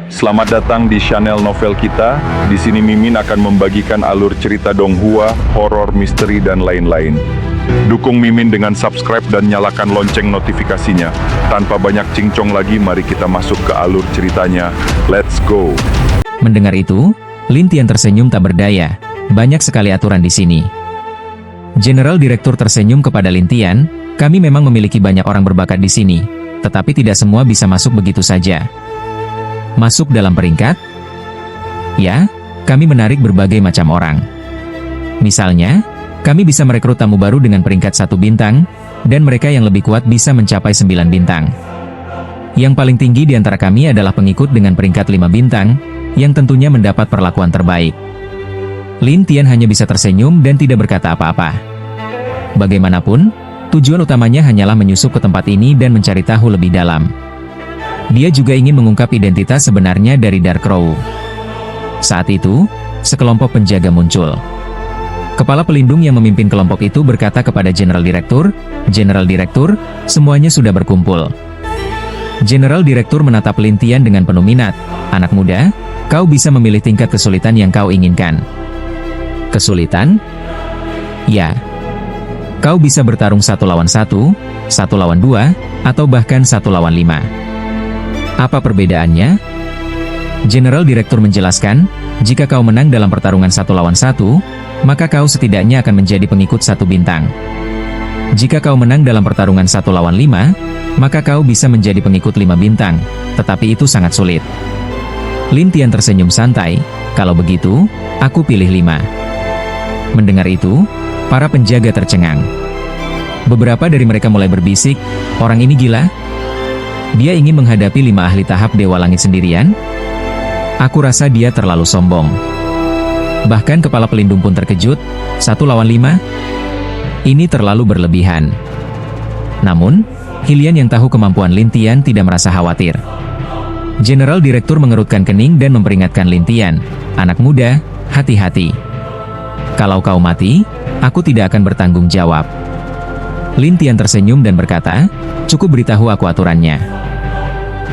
Selamat datang di channel novel kita. Di sini Mimin akan membagikan alur cerita donghua, horor, misteri, dan lain-lain. Dukung Mimin dengan subscribe dan nyalakan lonceng notifikasinya. Tanpa banyak cincong lagi, mari kita masuk ke alur ceritanya. Let's go! Mendengar itu, Lin Tian tersenyum tak berdaya. Banyak sekali aturan di sini. General Direktur tersenyum kepada Lin Tian, kami memang memiliki banyak orang berbakat di sini, tetapi tidak semua bisa masuk begitu saja. Masuk dalam peringkat? Ya, kami menarik berbagai macam orang. Misalnya, kami bisa merekrut tamu baru dengan peringkat 1 bintang, dan mereka yang lebih kuat bisa mencapai 9 bintang. Yang paling tinggi di antara kami adalah pengikut dengan peringkat 5 bintang, yang tentunya mendapat perlakuan terbaik. Lin Tian hanya bisa tersenyum dan tidak berkata apa-apa. Bagaimanapun, tujuan utamanya hanyalah menyusup ke tempat ini dan mencari tahu lebih dalam. Dia juga ingin mengungkap identitas sebenarnya dari Dark Crow. Saat itu, sekelompok penjaga muncul. Kepala pelindung yang memimpin kelompok itu berkata kepada General Direktur, "General Direktur, semuanya sudah berkumpul." General Direktur menatap Lin Tian dengan penuh minat. "Anak muda, kau bisa memilih tingkat kesulitan yang kau inginkan." "Kesulitan?" "Ya. Kau bisa bertarung 1 lawan 1, 1 lawan 2, atau bahkan 1 lawan 5. Apa perbedaannya?" General Direktur menjelaskan, "Jika kau menang dalam pertarungan 1 lawan 1, maka kau setidaknya akan menjadi pengikut 1 bintang. Jika kau menang dalam pertarungan 1 lawan 5, maka kau bisa menjadi pengikut 5 bintang, tetapi itu sangat sulit." Lin Tian tersenyum santai, "Kalau begitu, aku pilih 5. Mendengar itu, para penjaga tercengang. Beberapa dari mereka mulai berbisik, "Orang ini gila? Dia ingin menghadapi 5 ahli tahap Dewa Langit sendirian? Aku rasa dia terlalu sombong." Bahkan kepala pelindung pun terkejut, 1 lawan 5? Ini terlalu berlebihan. Namun, Hilian yang tahu kemampuan Lin Tian tidak merasa khawatir. General Direktur mengerutkan kening dan memperingatkan Lin Tian, "Anak muda, hati-hati. Kalau kau mati, aku tidak akan bertanggung jawab." Lin Tian tersenyum dan berkata, "Cukup beritahu aku aturannya."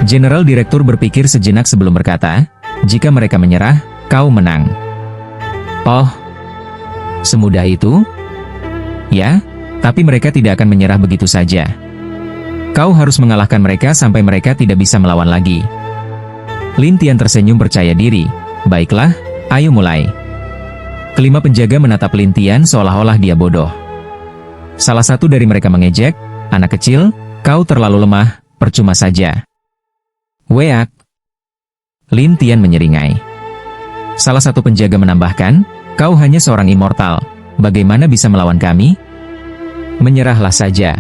General Direktur berpikir sejenak sebelum berkata, "Jika mereka menyerah, kau menang." "Oh, semudah itu?" "Ya, tapi mereka tidak akan menyerah begitu saja. Kau harus mengalahkan mereka sampai mereka tidak bisa melawan lagi." Lin Tian tersenyum percaya diri. "Baiklah, ayo mulai." Kelima penjaga menatap Lin Tian seolah-olah dia bodoh. Salah satu dari mereka mengejek, "Anak kecil, kau terlalu lemah, percuma saja." "Weak." Lin Tian menyeringai. Salah satu penjaga menambahkan, "Kau hanya seorang immortal, bagaimana bisa melawan kami? Menyerahlah saja."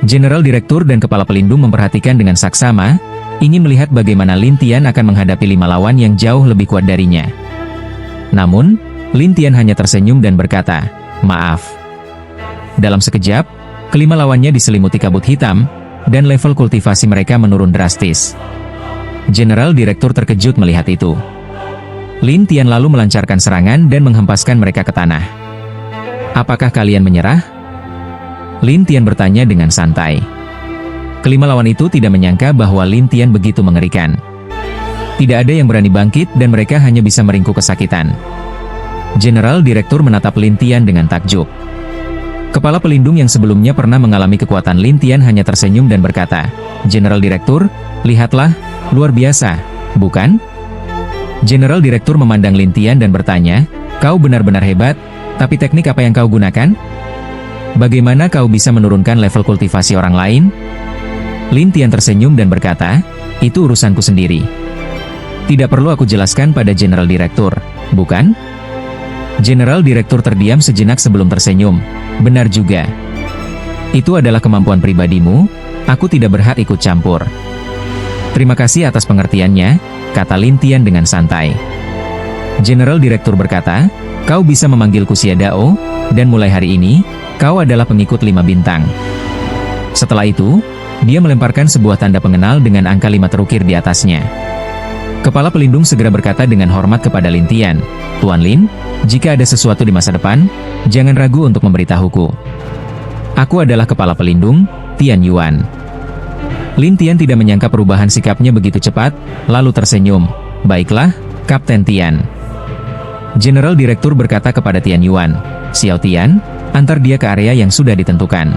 General Direktur dan Kepala Pelindung memperhatikan dengan saksama, ingin melihat bagaimana Lin Tian akan menghadapi 5 lawan yang jauh lebih kuat darinya. Namun, Lin Tian hanya tersenyum dan berkata, "Maaf." Dalam sekejap, kelima lawannya diselimuti kabut hitam, dan level kultivasi mereka menurun drastis. General Direktur terkejut melihat itu. Lin Tian lalu melancarkan serangan dan menghempaskan mereka ke tanah. "Apakah kalian menyerah?" Lin Tian bertanya dengan santai. Kelima lawan itu tidak menyangka bahwa Lin Tian begitu mengerikan. Tidak ada yang berani bangkit dan mereka hanya bisa meringkuk kesakitan. General Direktur menatap Lin Tian dengan takjub. Kepala pelindung yang sebelumnya pernah mengalami kekuatan Lin Tian hanya tersenyum dan berkata, "General Direktur, lihatlah, luar biasa, bukan?" General Direktur memandang Lin Tian dan bertanya, "Kau benar-benar hebat, tapi teknik apa yang kau gunakan? Bagaimana kau bisa menurunkan level kultivasi orang lain?" Lin Tian tersenyum dan berkata, "Itu urusanku sendiri. Tidak perlu aku jelaskan pada General Direktur, bukan?" General Direktur terdiam sejenak sebelum tersenyum. "Benar juga. Itu adalah kemampuan pribadimu, aku tidak berhak ikut campur." "Terima kasih atas pengertiannya," kata Lin Tian dengan santai. General Direktur berkata, "Kau bisa memanggilku Xiadao, dan mulai hari ini, kau adalah pengikut 5 bintang." Setelah itu, dia melemparkan sebuah tanda pengenal dengan angka 5 terukir di atasnya. Kepala pelindung segera berkata dengan hormat kepada Lin Tian, "Tuan Lin, jika ada sesuatu di masa depan, jangan ragu untuk memberitahuku. Aku adalah kepala pelindung, Tian Yuan." Lin Tian tidak menyangka perubahan sikapnya begitu cepat, lalu tersenyum. Baiklah, Kapten Tian. General Direktur berkata kepada Tian Yuan, Xiao Tian, antar dia ke area yang sudah ditentukan.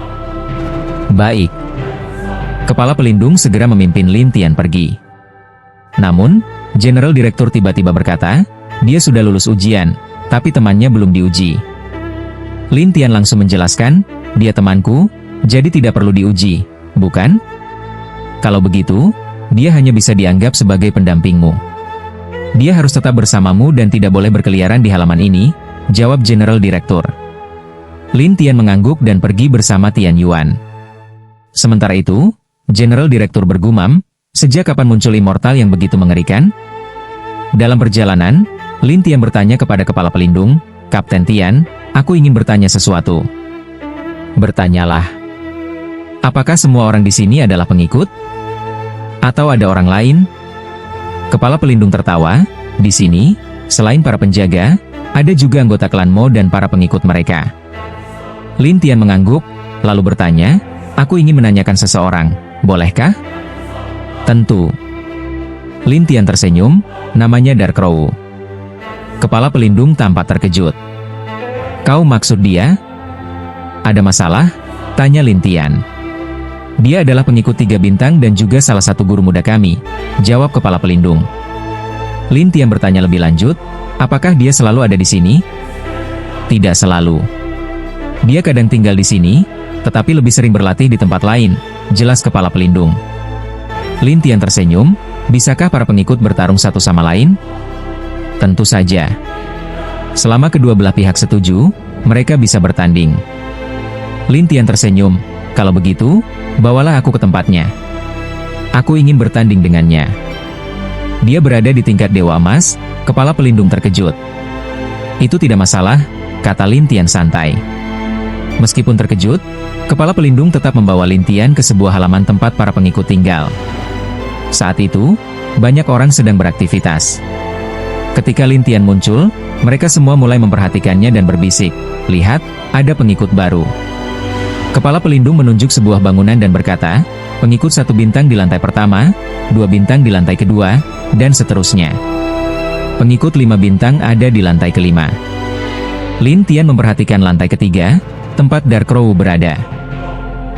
Baik. Kepala pelindung segera memimpin Lin Tian pergi. Namun, General Direktur tiba-tiba berkata, dia sudah lulus ujian, tapi temannya belum diuji. Lin Tian langsung menjelaskan, dia temanku, jadi tidak perlu diuji, bukan? Kalau begitu, dia hanya bisa dianggap sebagai pendampingmu. Dia harus tetap bersamamu dan tidak boleh berkeliaran di halaman ini, jawab General Direktur. Lin Tian mengangguk dan pergi bersama Tian Yuan. Sementara itu, General Direktur bergumam, sejak kapan muncul immortal yang begitu mengerikan? Dalam perjalanan, Lin Tian bertanya kepada kepala pelindung, Kapten Tian, aku ingin bertanya sesuatu. Bertanyalah. Apakah semua orang di sini adalah pengikut? Atau ada orang lain? Kepala pelindung tertawa, di sini, selain para penjaga, ada juga anggota klan Mo dan para pengikut mereka. Lin Tian mengangguk, lalu bertanya, aku ingin menanyakan seseorang, bolehkah? Tentu. Lin Tian tersenyum, namanya Dark Crow. Kepala pelindung tampak terkejut. Kau maksud dia? Ada masalah? Tanya Lin Tian. Dia adalah pengikut 3 bintang dan juga salah satu guru muda kami, jawab kepala pelindung. Lin Tian bertanya lebih lanjut, apakah dia selalu ada di sini? Tidak selalu. Dia kadang tinggal di sini, tetapi lebih sering berlatih di tempat lain, jelas kepala pelindung. Lin Tian tersenyum, bisakah para pengikut bertarung satu sama lain? Tentu saja. Selama kedua belah pihak setuju, mereka bisa bertanding. Lin Tian tersenyum, kalau begitu, bawalah aku ke tempatnya. Aku ingin bertanding dengannya. Dia berada di tingkat Dewa Emas, kepala pelindung terkejut. Itu tidak masalah, kata Lin Tian santai. Meskipun terkejut, kepala pelindung tetap membawa Lin Tian ke sebuah halaman tempat para pengikut tinggal. Saat itu, banyak orang sedang beraktivitas. Ketika Lin Tian muncul, mereka semua mulai memperhatikannya dan berbisik, lihat, ada pengikut baru. Kepala pelindung menunjuk sebuah bangunan dan berkata, pengikut 1 bintang di lantai pertama, 2 bintang di lantai kedua, dan seterusnya. Pengikut 5 bintang ada di lantai kelima. Lin Tian memperhatikan lantai ketiga, tempat Dark Crow berada.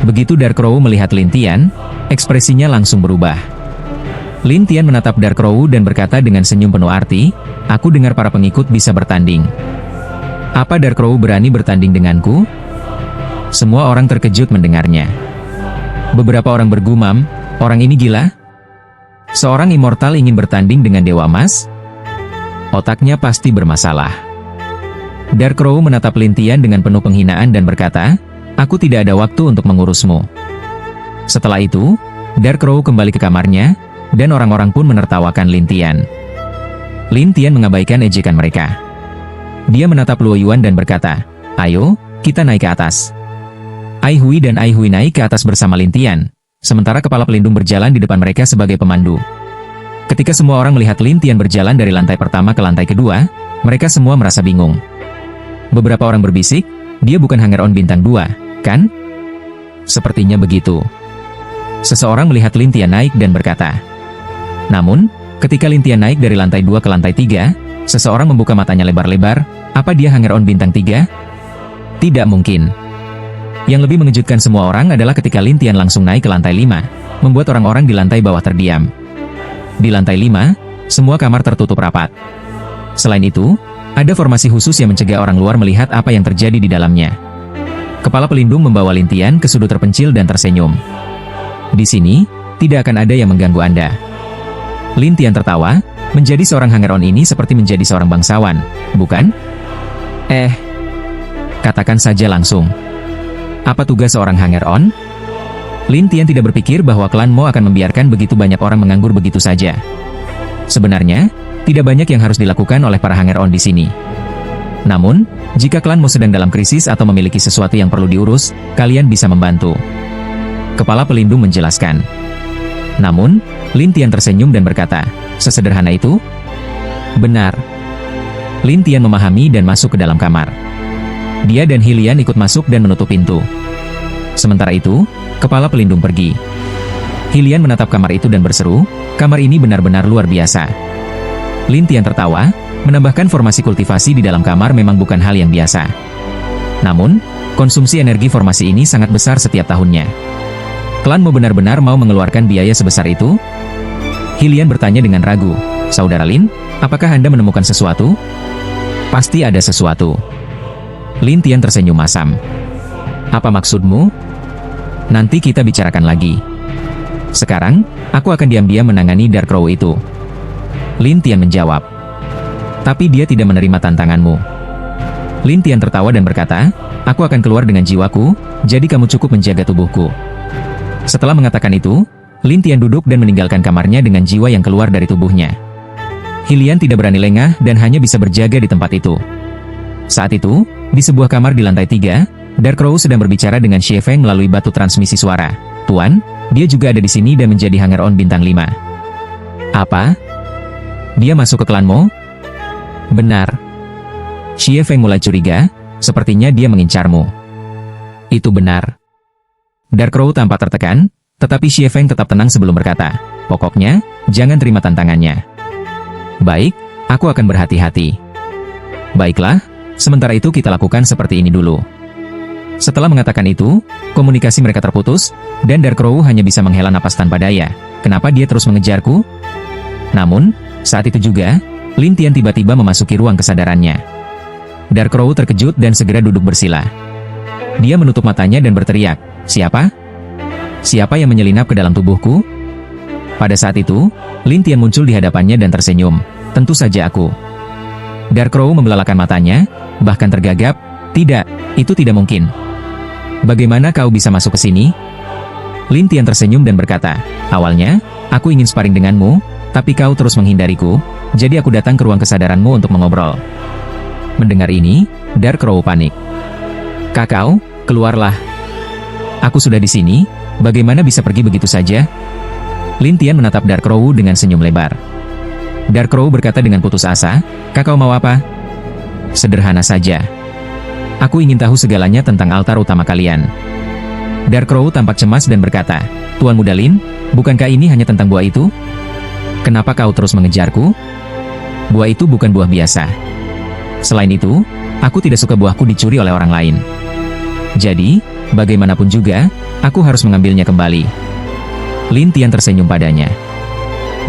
Begitu Dark Crow melihat Lin Tian, ekspresinya langsung berubah. Lin Tian menatap Dark Crow dan berkata dengan senyum penuh arti, aku dengar para pengikut bisa bertanding. Apa Dark Crow berani bertanding denganku? Semua orang terkejut mendengarnya. Beberapa orang bergumam, orang ini gila? Seorang immortal ingin bertanding dengan Dewa Emas? Otaknya pasti bermasalah. Dark Crow menatap Lin Tian dengan penuh penghinaan dan berkata, aku tidak ada waktu untuk mengurusmu. Setelah itu, Dark Crow kembali ke kamarnya, dan orang-orang pun menertawakan Lin Tian. Lin Tian mengabaikan ejekan mereka. Dia menatap Luo Yuan dan berkata, ayo, kita naik ke atas. Ai Hui dan Ai Hui naik ke atas bersama Lin Tian, sementara kepala pelindung berjalan di depan mereka sebagai pemandu. Ketika semua orang melihat Lin Tian berjalan dari lantai pertama ke lantai kedua, mereka semua merasa bingung. Beberapa orang berbisik, dia bukan Hanger On bintang 2, kan? Sepertinya begitu. Seseorang melihat Lin Tian naik dan berkata. Namun, ketika Lin Tian naik dari lantai 2 ke lantai 3, seseorang membuka matanya lebar-lebar, apa dia Hanger On bintang 3? Tidak mungkin. Yang lebih mengejutkan semua orang adalah ketika Lin Tian langsung naik ke lantai 5, membuat orang-orang di lantai bawah terdiam. Di lantai 5, semua kamar tertutup rapat. Selain itu, ada formasi khusus yang mencegah orang luar melihat apa yang terjadi di dalamnya. Kepala pelindung membawa Lin Tian ke sudut terpencil dan tersenyum. Di sini, tidak akan ada yang mengganggu Anda. Lin Tian tertawa, menjadi seorang Hanger On ini seperti menjadi seorang bangsawan, bukan? Katakan saja langsung. Apa tugas seorang Hanger On? Lin Tian tidak berpikir bahwa klan Mo akan membiarkan begitu banyak orang menganggur begitu saja. Sebenarnya, tidak banyak yang harus dilakukan oleh para Hanger On di sini. Namun, jika klan Mo sedang dalam krisis atau memiliki sesuatu yang perlu diurus, kalian bisa membantu. Kepala pelindung menjelaskan. Namun, Lin Tian tersenyum dan berkata, sesederhana itu? Benar. Lin Tian memahami dan masuk ke dalam kamar. Dia dan Hilian ikut masuk dan menutup pintu. Sementara itu, kepala pelindung pergi. Hylian menatap kamar itu dan berseru, kamar ini benar-benar luar biasa. Lin Tian tertawa, menambahkan formasi kultivasi di dalam kamar memang bukan hal yang biasa. Namun, konsumsi energi formasi ini sangat besar setiap tahunnya. Klanmu benar-benar mau mengeluarkan biaya sebesar itu? Hylian bertanya dengan ragu. Saudara Lin, apakah Anda menemukan sesuatu? Pasti ada sesuatu. Lin Tian tersenyum masam. Apa maksudmu? Nanti kita bicarakan lagi. Sekarang, aku akan diam-diam menangani Dark Crow itu. Lin Tian menjawab. Tapi dia tidak menerima tantanganmu. Lin Tian tertawa dan berkata, aku akan keluar dengan jiwaku, jadi kamu cukup menjaga tubuhku. Setelah mengatakan itu, Lin Tian duduk dan meninggalkan kamarnya dengan jiwa yang keluar dari tubuhnya. Hylian tidak berani lengah dan hanya bisa berjaga di tempat itu. Saat itu, di sebuah kamar di lantai 3, Dark Crow sedang berbicara dengan Xie Feng melalui batu transmisi suara. Tuan, dia juga ada di sini dan menjadi hanger-on bintang 5. Apa? Dia masuk ke klanmu? Benar. Xie Feng mulai curiga, sepertinya dia mengincarmu. Itu benar. Dark Crow tampak tertekan, tetapi Xie Feng tetap tenang sebelum berkata, pokoknya, jangan terima tantangannya. Baik, aku akan berhati-hati. Baiklah, sementara itu kita lakukan seperti ini dulu. Setelah mengatakan itu, komunikasi mereka terputus, dan Dark Crow hanya bisa menghela napas tanpa daya. Kenapa dia terus mengejarku? Namun, saat itu juga, Lin Tian tiba-tiba memasuki ruang kesadarannya. Dark Crow terkejut dan segera duduk bersila. Dia menutup matanya dan berteriak, siapa? Siapa yang menyelinap ke dalam tubuhku? Pada saat itu, Lin Tian muncul di hadapannya dan tersenyum. Tentu saja aku. Dark Crow membelalakan matanya, bahkan tergagap. Tidak, itu tidak mungkin. Bagaimana kau bisa masuk ke sini? Lin Tian tersenyum dan berkata, awalnya, aku ingin sparring denganmu, tapi kau terus menghindariku, jadi aku datang ke ruang kesadaranmu untuk mengobrol. Mendengar ini, Dark Crow panik. Kakao, keluarlah. Aku sudah di sini, bagaimana bisa pergi begitu saja? Lin Tian menatap Dark Crow dengan senyum lebar. Dark Crow berkata dengan putus asa, kakao mau apa? Sederhana saja. Aku ingin tahu segalanya tentang altar utama kalian. Dark Crow tampak cemas dan berkata, Tuan Muda Lin, bukankah ini hanya tentang buah itu? Kenapa kau terus mengejarku? Buah itu bukan buah biasa. Selain itu, aku tidak suka buahku dicuri oleh orang lain. Jadi, bagaimanapun juga, aku harus mengambilnya kembali. Lin Tian tersenyum padanya.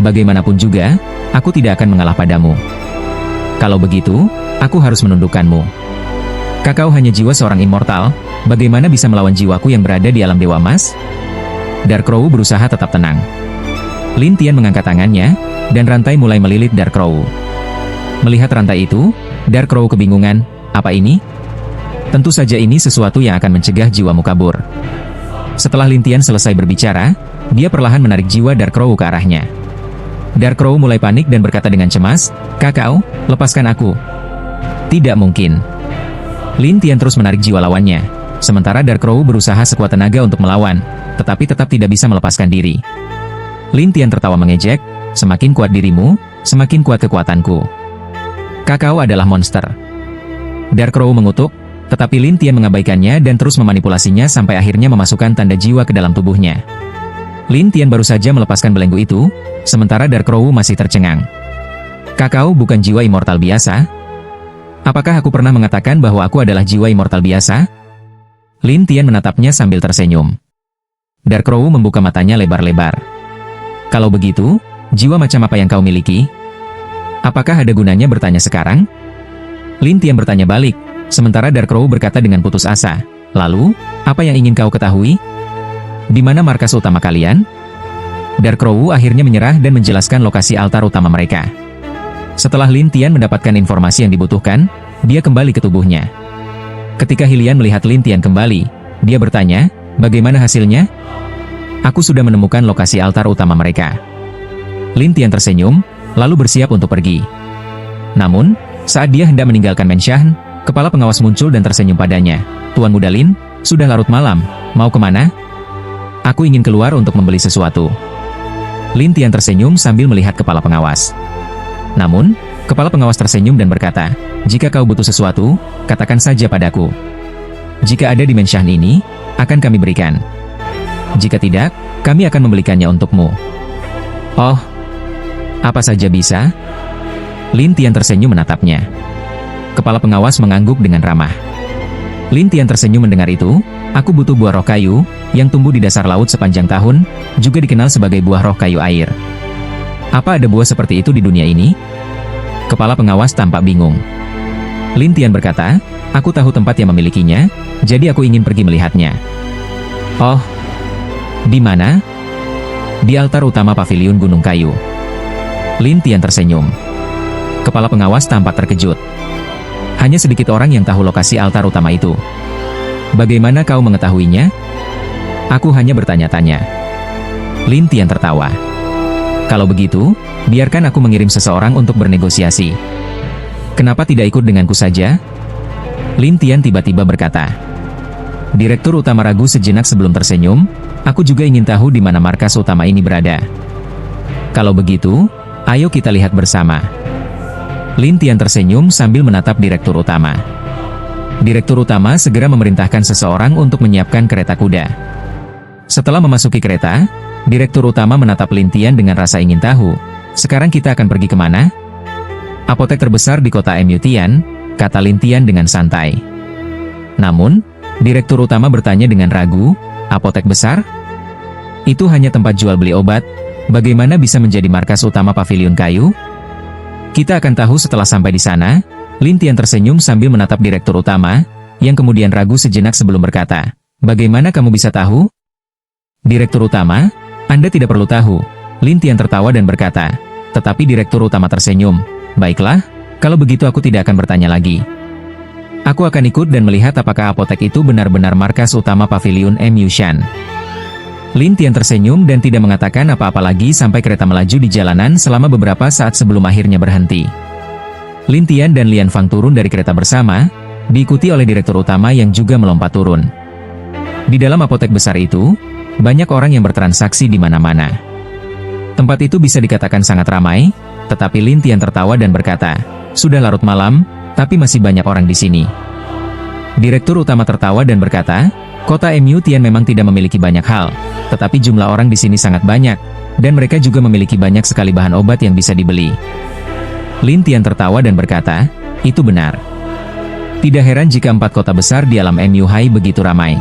Bagaimanapun juga, aku tidak akan mengalah padamu. Kalau begitu, aku harus menundukkanmu. Kakao hanya jiwa seorang immortal, bagaimana bisa melawan jiwaku yang berada di alam Dewa Emas? Dark Crow berusaha tetap tenang. Lin Tian mengangkat tangannya, dan rantai mulai melilit Dark Crow. Melihat rantai itu, Dark Crow kebingungan, apa ini? Tentu saja ini sesuatu yang akan mencegah jiwamu kabur. Setelah Lin Tian selesai berbicara, dia perlahan menarik jiwa Dark Crow ke arahnya. Dark Crow mulai panik dan berkata dengan cemas, kakao, lepaskan aku. Tidak mungkin. Lin Tian terus menarik jiwa lawannya, sementara Dark Crow berusaha sekuat tenaga untuk melawan, tetapi tetap tidak bisa melepaskan diri. Lin Tian tertawa mengejek, semakin kuat dirimu, semakin kuat kekuatanku. Kakao adalah monster. Dark Crow mengutuk, tetapi Lin Tian mengabaikannya dan terus memanipulasinya sampai akhirnya memasukkan tanda jiwa ke dalam tubuhnya. Lin Tian baru saja melepaskan belenggu itu, sementara Dark Crow masih tercengang. Kakao bukan jiwa immortal biasa? Apakah aku pernah mengatakan bahwa aku adalah jiwa immortal biasa? Lin Tian menatapnya sambil tersenyum. Dark Crow membuka matanya lebar-lebar. Kalau begitu, jiwa macam apa yang kau miliki? Apakah ada gunanya bertanya sekarang? Lin Tian bertanya balik, sementara Dark Crow berkata dengan putus asa, lalu, apa yang ingin kau ketahui? Di mana markas utama kalian? Dark Crow akhirnya menyerah dan menjelaskan lokasi altar utama mereka. Setelah Lin Tian mendapatkan informasi yang dibutuhkan, dia kembali ke tubuhnya. Ketika Hylian melihat Lin Tian kembali, dia bertanya, bagaimana hasilnya? Aku sudah menemukan lokasi altar utama mereka. Lin Tian tersenyum, lalu bersiap untuk pergi. Namun, saat dia hendak meninggalkan Menshan, kepala pengawas muncul dan tersenyum padanya. Tuan Muda Lin, sudah larut malam, mau kemana? Aku ingin keluar untuk membeli sesuatu. Lin Tian tersenyum sambil melihat kepala pengawas. Namun, kepala pengawas tersenyum dan berkata, jika kau butuh sesuatu, katakan saja padaku. Jika ada di Menshan ini, akan kami berikan. Jika tidak, kami akan membelikannya untukmu. Oh, apa saja bisa? Lin Tian tersenyum menatapnya. Kepala pengawas mengangguk dengan ramah. Lin Tian tersenyum mendengar itu. Aku butuh buah roh kayu, yang tumbuh di dasar laut sepanjang tahun, juga dikenal sebagai buah roh kayu air. Apa ada buah seperti itu di dunia ini? Kepala pengawas tampak bingung. Lin Tian berkata, aku tahu tempat yang memilikinya, jadi aku ingin pergi melihatnya. Oh, di mana? Di altar utama paviliun Gunung Kayu. Lin Tian tersenyum. Kepala pengawas tampak terkejut. Hanya sedikit orang yang tahu lokasi altar utama itu. Bagaimana kau mengetahuinya? Aku hanya bertanya-tanya. Lin Tian tertawa. Kalau begitu, biarkan aku mengirim seseorang untuk bernegosiasi. Kenapa tidak ikut denganku saja? Lin Tian tiba-tiba berkata. Direktur utama ragu sejenak sebelum tersenyum, aku juga ingin tahu di mana markas utama ini berada. Kalau begitu, ayo kita lihat bersama. Lin Tian tersenyum sambil menatap direktur utama. Direktur utama segera memerintahkan seseorang untuk menyiapkan kereta kuda. Setelah memasuki kereta, direktur utama menatap Lin Tian dengan rasa ingin tahu. Sekarang kita akan pergi kemana? Apotek terbesar di kota Mu Tian, kata Lin Tian dengan santai. Namun, direktur utama bertanya dengan ragu, apotek besar? Itu hanya tempat jual beli obat, bagaimana bisa menjadi markas utama paviliun kayu? Kita akan tahu setelah sampai di sana. Lin Tian tersenyum sambil menatap direktur utama, yang kemudian ragu sejenak sebelum berkata, bagaimana kamu bisa tahu? Direktur utama, Anda tidak perlu tahu. Lin Tian tertawa dan berkata, tetapi direktur utama tersenyum, baiklah, kalau begitu aku tidak akan bertanya lagi. Aku akan ikut dan melihat apakah apotek itu benar-benar markas utama paviliun Mu Shan. Lin Tian tersenyum dan tidak mengatakan apa-apa lagi sampai kereta melaju di jalanan selama beberapa saat sebelum akhirnya berhenti. Lin Tian dan Lian Fang turun dari kereta bersama, diikuti oleh direktur utama yang juga melompat turun. Di dalam apotek besar itu, banyak orang yang bertransaksi di mana-mana. Tempat itu bisa dikatakan sangat ramai, tetapi Lin Tian tertawa dan berkata, sudah larut malam, tapi masih banyak orang di sini. Direktur utama tertawa dan berkata, kota Mu Tian memang tidak memiliki banyak hal, tetapi jumlah orang di sini sangat banyak, dan mereka juga memiliki banyak sekali bahan obat yang bisa dibeli. Lin Tian tertawa dan berkata, itu benar. Tidak heran jika 4 kota besar di alam Mu Hai begitu ramai.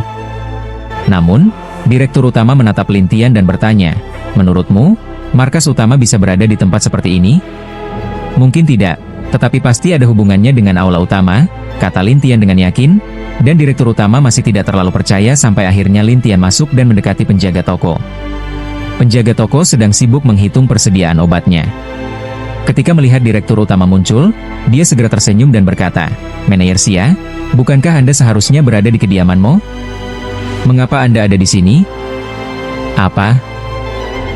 Namun, direktur utama menatap Lin Tian dan bertanya, menurutmu, markas utama bisa berada di tempat seperti ini? Mungkin tidak, tetapi pasti ada hubungannya dengan aula utama, kata Lin Tian dengan yakin, dan direktur utama masih tidak terlalu percaya sampai akhirnya Lin Tian masuk dan mendekati penjaga toko. Penjaga toko sedang sibuk menghitung persediaan obatnya. Ketika melihat direktur utama muncul, dia segera tersenyum dan berkata, Manajer Xia, bukankah Anda seharusnya berada di kediamanmu? Mengapa Anda ada di sini? Apa?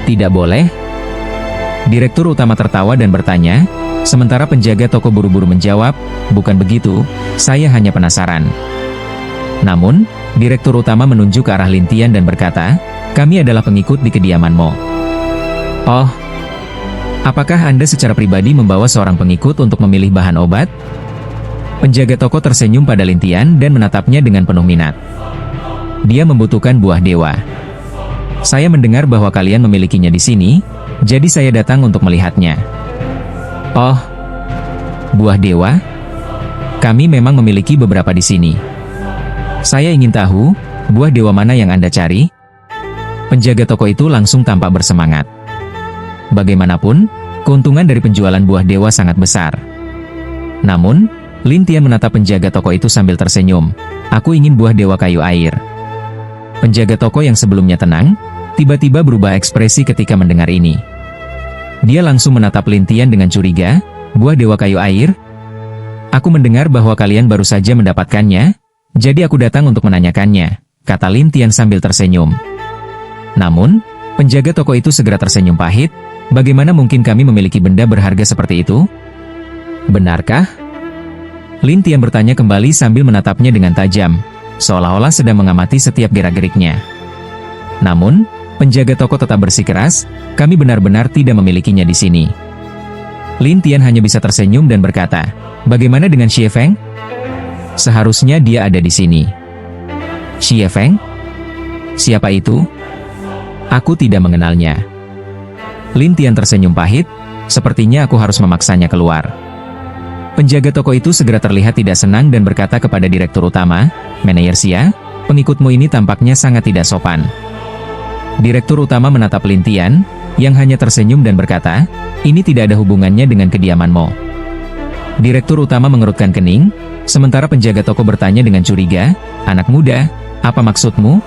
Tidak boleh? Direktur utama tertawa dan bertanya, sementara penjaga toko buru-buru menjawab, bukan begitu, saya hanya penasaran. Namun, direktur utama menunjuk ke arah Lin Tian dan berkata, kami adalah pengikut di kediamanmu. Oh, apakah Anda secara pribadi membawa seorang pengikut untuk memilih bahan obat? Penjaga toko tersenyum pada Lin Tian dan menatapnya dengan penuh minat. Dia membutuhkan buah dewa. Saya mendengar bahwa kalian memilikinya di sini, jadi saya datang untuk melihatnya. Oh, buah dewa? Kami memang memiliki beberapa di sini. Saya ingin tahu, buah dewa mana yang Anda cari? Penjaga toko itu langsung tampak bersemangat. Bagaimanapun, keuntungan dari penjualan buah dewa sangat besar. Namun, Lin Tian menatap penjaga toko itu sambil tersenyum. Aku ingin buah dewa kayu air. Penjaga toko yang sebelumnya tenang, tiba-tiba berubah ekspresi ketika mendengar ini. Dia langsung menatap Lin Tian dengan curiga, buah dewa kayu air? Aku mendengar bahwa kalian baru saja mendapatkannya, jadi aku datang untuk menanyakannya, kata Lin Tian sambil tersenyum. Namun, penjaga toko itu segera tersenyum pahit, bagaimana mungkin kami memiliki benda berharga seperti itu? Benarkah? Lin Tian bertanya kembali sambil menatapnya dengan tajam, seolah-olah sedang mengamati setiap gerak-geriknya. Namun, penjaga toko tetap bersikeras, kami benar-benar tidak memilikinya di sini. Lin Tian hanya bisa tersenyum dan berkata, bagaimana dengan Xie Feng? Seharusnya dia ada di sini. Xie Feng? Siapa itu? Aku tidak mengenalnya. Lin Tian tersenyum pahit, sepertinya aku harus memaksanya keluar. Penjaga toko itu segera terlihat tidak senang dan berkata kepada direktur utama, "Manajer Xia, pengikutmu ini tampaknya sangat tidak sopan." Direktur utama menatap Lin Tian, yang hanya tersenyum dan berkata, "Ini tidak ada hubungannya dengan kediamanmu." Direktur utama mengerutkan kening, sementara penjaga toko bertanya dengan curiga, "Anak muda, apa maksudmu?"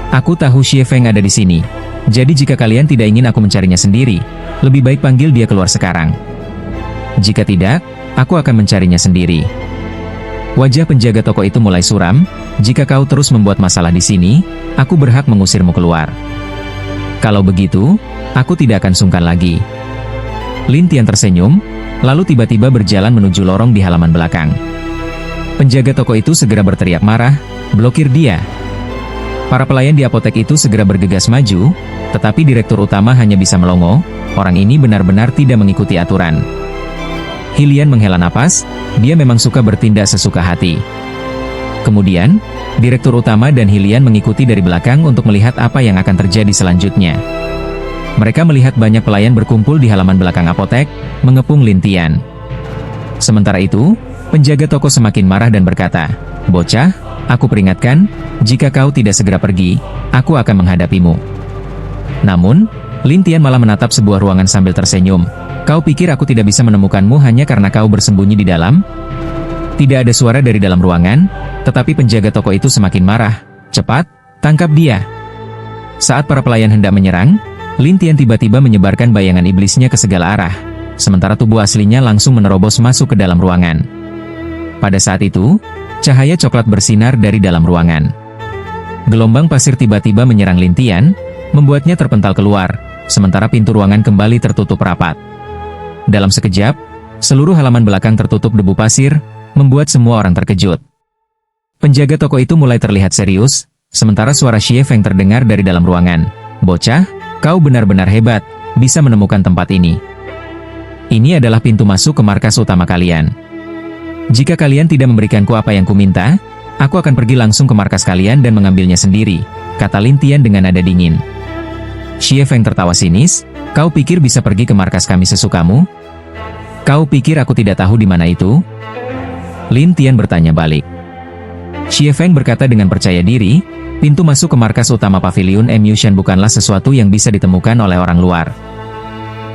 "Aku tahu Xie Feng ada di sini. Jadi jika kalian tidak ingin aku mencarinya sendiri, lebih baik panggil dia keluar sekarang. Jika tidak, aku akan mencarinya sendiri." Wajah penjaga toko itu mulai suram, "Jika kau terus membuat masalah di sini, aku berhak mengusirmu keluar. Kalau begitu, aku tidak akan sungkan lagi." Lin Tian tersenyum, lalu tiba-tiba berjalan menuju lorong di halaman belakang. Penjaga toko itu segera berteriak marah, "Blokir dia!" Para pelayan di apotek itu segera bergegas maju, tetapi direktur utama hanya bisa melongo, orang ini benar-benar tidak mengikuti aturan. Hilian menghela napas, dia memang suka bertindak sesuka hati. Kemudian, direktur utama dan Hilian mengikuti dari belakang untuk melihat apa yang akan terjadi selanjutnya. Mereka melihat banyak pelayan berkumpul di halaman belakang apotek, mengepung Lin Tian. Sementara itu, penjaga toko semakin marah dan berkata, "Bocah, aku peringatkan, jika kau tidak segera pergi, aku akan menghadapimu." Namun, Lin Tian malah menatap sebuah ruangan sambil tersenyum. "Kau pikir aku tidak bisa menemukanmu hanya karena kau bersembunyi di dalam?" Tidak ada suara dari dalam ruangan, tetapi penjaga toko itu semakin marah. "Cepat, tangkap dia!" Saat para pelayan hendak menyerang, Lin Tian tiba-tiba menyebarkan bayangan iblisnya ke segala arah, sementara tubuh aslinya langsung menerobos masuk ke dalam ruangan. Pada saat itu, cahaya coklat bersinar dari dalam ruangan. Gelombang pasir tiba-tiba menyerang Lin Tian, membuatnya terpental keluar, sementara pintu ruangan kembali tertutup rapat. Dalam sekejap, seluruh halaman belakang tertutup debu pasir, membuat semua orang terkejut. Penjaga toko itu mulai terlihat serius, sementara suara Xie Feng terdengar dari dalam ruangan. "Bocah, kau benar-benar hebat, bisa menemukan tempat ini. Ini adalah pintu masuk ke markas utama kalian. Jika kalian tidak memberikanku apa yang kuminta, aku akan pergi langsung ke markas kalian dan mengambilnya sendiri," kata Lin Tian dengan nada dingin. Xie Feng tertawa sinis, "Kau pikir bisa pergi ke markas kami sesukamu? Kau pikir aku tidak tahu di mana itu?" Lin Tian bertanya balik. Xie Feng berkata dengan percaya diri, pintu masuk ke markas utama Paviliun Emushan bukanlah sesuatu yang bisa ditemukan oleh orang luar.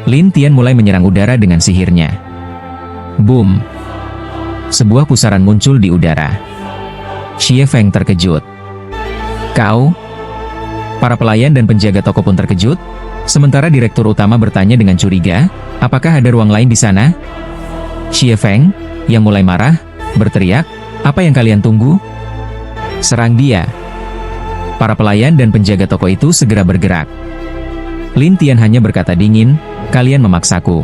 Lin Tian mulai menyerang udara dengan sihirnya. Boom! Sebuah pusaran muncul di udara. Xie Feng terkejut. "Kau?" Para pelayan dan penjaga toko pun terkejut, sementara direktur utama bertanya dengan curiga, "Apakah ada ruang lain di sana?" Xie Feng, yang mulai marah, berteriak, "Apa yang kalian tunggu? Serang dia!" Para pelayan dan penjaga toko itu segera bergerak. Lin Tian hanya berkata dingin, "Kalian memaksaku."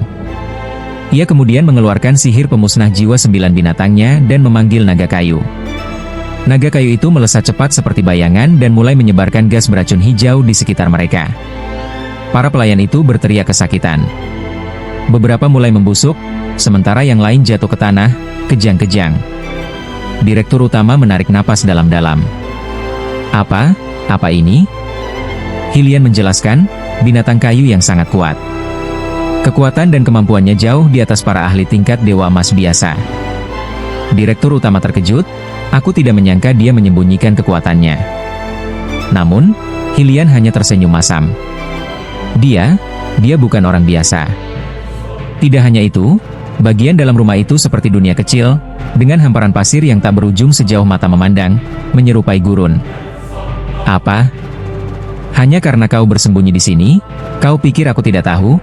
Ia kemudian mengeluarkan sihir pemusnah jiwa 9 binatangnya dan memanggil naga kayu. Naga kayu itu melesat cepat seperti bayangan dan mulai menyebarkan gas beracun hijau di sekitar mereka. Para pelayan itu berteriak kesakitan. Beberapa mulai membusuk, sementara yang lain jatuh ke tanah, kejang-kejang. Direktur utama menarik napas dalam-dalam. Apa ini?" Hilian menjelaskan, binatang kayu yang sangat kuat. Kekuatan dan kemampuannya jauh di atas para ahli tingkat Dewa Emas biasa. Direktur utama terkejut, aku tidak menyangka dia menyembunyikan kekuatannya. Namun, Hilian hanya tersenyum masam. Dia bukan orang biasa. Tidak hanya itu, bagian dalam rumah itu seperti dunia kecil, dengan hamparan pasir yang tak berujung sejauh mata memandang, menyerupai gurun. "Apa? Hanya karena kau bersembunyi di sini, kau pikir aku tidak tahu?"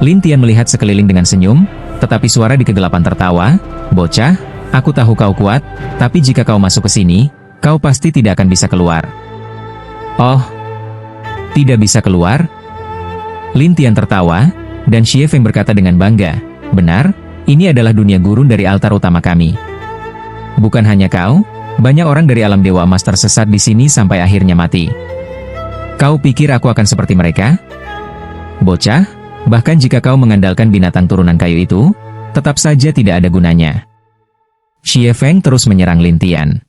Lin Tian melihat sekeliling dengan senyum, tetapi suara di kegelapan tertawa, "Bocah, aku tahu kau kuat, tapi jika kau masuk ke sini, kau pasti tidak akan bisa keluar." "Oh, tidak bisa keluar?" Lin Tian tertawa, dan Xie Feng berkata dengan bangga, "Benar, ini adalah dunia gurun dari altar utama kami. Bukan hanya kau, banyak orang dari alam Dewa Emas tersesat di sini sampai akhirnya mati. Kau pikir aku akan seperti mereka? Bocah, bahkan jika kau mengandalkan binatang turunan kayu itu, tetap saja tidak ada gunanya." Xie Feng terus menyerang Lin Tian.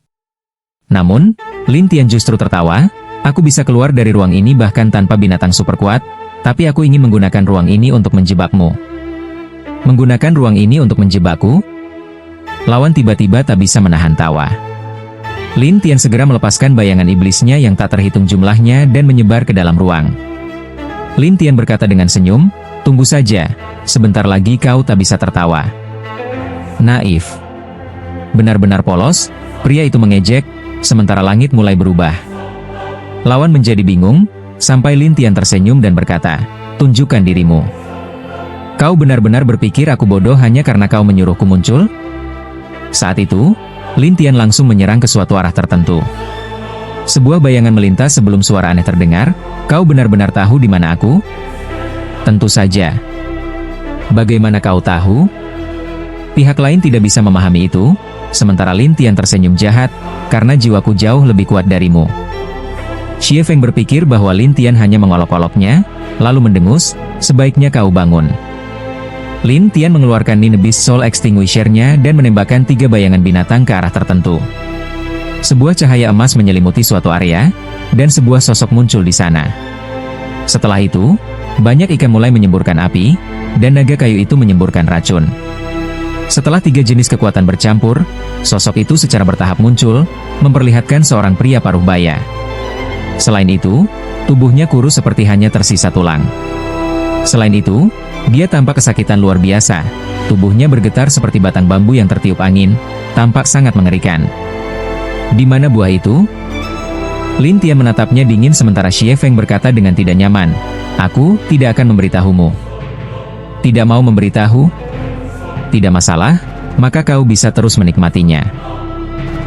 Namun, Lin Tian justru tertawa, Aku bisa keluar dari ruang ini bahkan tanpa binatang super kuat, tapi aku ingin menggunakan ruang ini untuk menjebakmu. Menggunakan ruang ini untuk menjebakku? Lawan tiba-tiba tak bisa menahan tawa. Lin Tian segera melepaskan bayangan iblisnya yang tak terhitung jumlahnya dan menyebar ke dalam ruang. Lin Tian berkata dengan senyum, "Tunggu saja, sebentar lagi kau tak bisa tertawa." Naif. Benar-benar polos, pria itu mengejek, sementara langit mulai berubah. Lawan menjadi bingung, sampai Lin Tian tersenyum dan berkata, "Tunjukkan dirimu. Kau benar-benar berpikir aku bodoh hanya karena kau menyuruhku muncul?" Saat itu, Lin Tian langsung menyerang ke suatu arah tertentu. Sebuah bayangan melintas sebelum suara aneh terdengar, "Kau benar-benar tahu di mana aku?" "Tentu saja." "Bagaimana kau tahu?" Pihak lain tidak bisa memahami itu, sementara Lin Tian tersenyum jahat, "Karena jiwaku jauh lebih kuat darimu." Xie Feng berpikir bahwa Lin Tian hanya mengolok-oloknya, lalu mendengus, "Sebaiknya kau bangun." Lin Tian mengeluarkan Nine Beast Soul Extinguisher-nya dan menembakkan 3 bayangan binatang ke arah tertentu. Sebuah cahaya emas menyelimuti suatu area, dan sebuah sosok muncul di sana. Setelah itu, banyak ikan mulai menyemburkan api, dan naga kayu itu menyemburkan racun. Setelah 3 jenis kekuatan bercampur, sosok itu secara bertahap muncul, memperlihatkan seorang pria paruh baya. Selain itu, tubuhnya kurus seperti hanya tersisa tulang. Selain itu, dia tampak kesakitan luar biasa, tubuhnya bergetar seperti batang bambu yang tertiup angin, tampak sangat mengerikan. "Di mana buah itu?" Lin Tian menatapnya dingin sementara Xie Feng berkata dengan tidak nyaman, "Aku tidak akan memberitahumu." "Tidak mau memberitahu? Tidak masalah, maka kau bisa terus menikmatinya."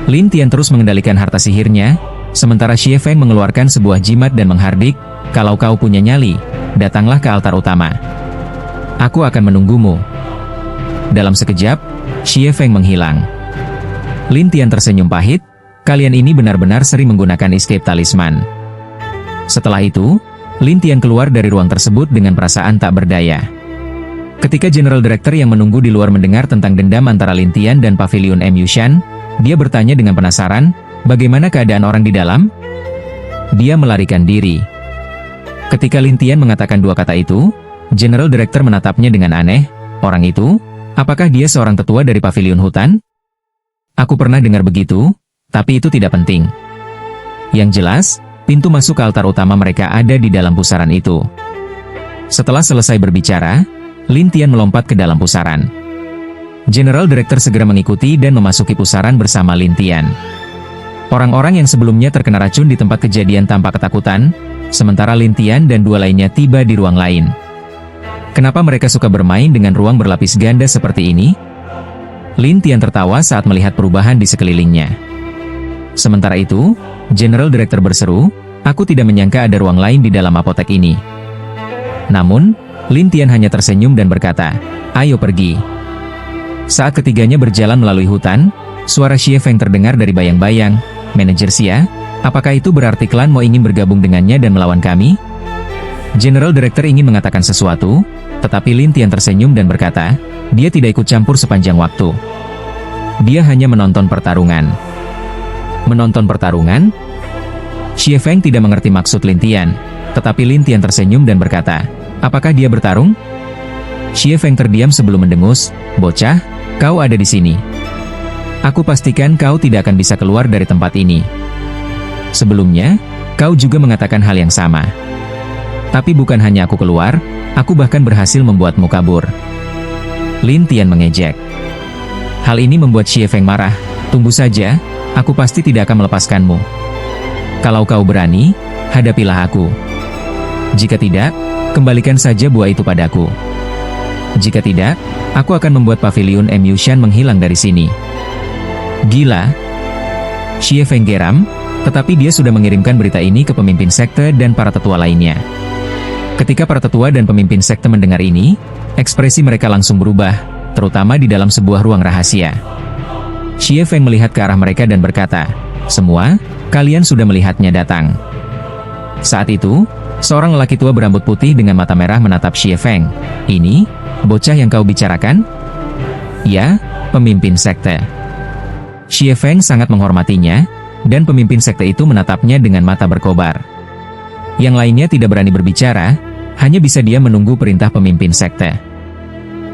Lin Tian terus mengendalikan harta sihirnya, sementara Xie Feng mengeluarkan sebuah jimat dan menghardik, "Kalau kau punya nyali, datanglah ke altar utama. Aku akan menunggumu." Dalam sekejap, Xie Feng menghilang. Lin Tian tersenyum pahit, "Kalian ini benar-benar sering menggunakan escape talisman." Setelah itu, Lin Tian keluar dari ruang tersebut dengan perasaan tak berdaya. Ketika General Director yang menunggu di luar mendengar tentang dendam antara Lin Tian dan Pavilion M. Yushan, dia bertanya dengan penasaran, "Bagaimana keadaan orang di dalam?" Dia melarikan diri. Ketika Lin Tian mengatakan 2 kata itu, General Director menatapnya dengan aneh, "Orang itu? Apakah dia seorang tetua dari Pavilion Hutan?" "Aku pernah dengar begitu, tapi itu tidak penting. Yang jelas, pintu masuk ke altar utama mereka ada di dalam pusaran itu." Setelah selesai berbicara, Lin Tian melompat ke dalam pusaran. General Director segera mengikuti dan memasuki pusaran bersama Lin Tian. Orang-orang yang sebelumnya terkena racun di tempat kejadian tampak ketakutan, sementara Lin Tian dan 2 lainnya tiba di ruang lain. Kenapa mereka suka bermain dengan ruang berlapis ganda seperti ini? Lin Tian tertawa saat melihat perubahan di sekelilingnya. Sementara itu, General Director berseru, "Aku tidak menyangka ada ruang lain di dalam apotek ini." Namun, Lin Tian hanya tersenyum dan berkata, "Ayo pergi." Saat ketiganya berjalan melalui hutan, suara Xie Feng terdengar dari bayang-bayang, "Manajer Xia, apakah itu berarti klan mau ingin bergabung dengannya dan melawan kami?" General Director ingin mengatakan sesuatu, tetapi Lin Tian tersenyum dan berkata, dia tidak ikut campur sepanjang waktu. Dia hanya menonton pertarungan. Menonton pertarungan? Xie Feng tidak mengerti maksud Lin Tian, tetapi Lin Tian tersenyum dan berkata, "Apakah dia bertarung?" Xie Feng terdiam sebelum mendengus, "Bocah, kau ada di sini. Aku pastikan kau tidak akan bisa keluar dari tempat ini. Sebelumnya, kau juga mengatakan hal yang sama. Tapi bukan hanya aku keluar, aku bahkan berhasil membuatmu kabur." Lin Tian mengejek. Hal ini membuat Xie Feng marah, "Tunggu saja, aku pasti tidak akan melepaskanmu. Kalau kau berani, hadapilah aku. Jika tidak, kembalikan saja buah itu padaku. Jika tidak, aku akan membuat Pavilion M. Yushan menghilang dari sini." Gila. Xie Feng geram, tetapi dia sudah mengirimkan berita ini ke pemimpin sekte dan para tetua lainnya. Ketika para tetua dan pemimpin sekte mendengar ini, ekspresi mereka langsung berubah, terutama di dalam sebuah ruang rahasia. Xie Feng melihat ke arah mereka dan berkata, "Semua, kalian sudah melihatnya datang." Saat itu, seorang lelaki tua berambut putih dengan mata merah menatap Xie Feng. "Ini, bocah yang kau bicarakan?" "Ya, pemimpin sekte." Xie Feng sangat menghormatinya, dan pemimpin sekte itu menatapnya dengan mata berkobar. Yang lainnya tidak berani berbicara, hanya bisa diam menunggu perintah pemimpin sekte.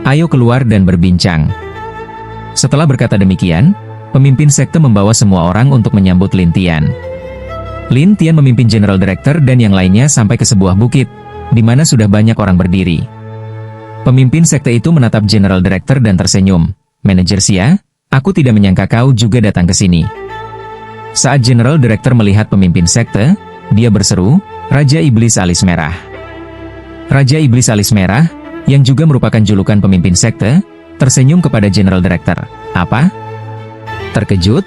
Ayo keluar dan berbincang. Setelah berkata demikian, pemimpin sekte membawa semua orang untuk menyambut Lin Tian. Lin Tian memimpin General Director dan yang lainnya sampai ke sebuah bukit, di mana sudah banyak orang berdiri. Pemimpin sekte itu menatap General Director dan tersenyum. Manajer Xia, aku tidak menyangka kau juga datang ke sini. Saat General Director melihat pemimpin sekte, dia berseru, Raja Iblis Alis Merah. Raja Iblis Alis Merah, yang juga merupakan julukan pemimpin sekte, tersenyum kepada General Director. Apa? Terkejut?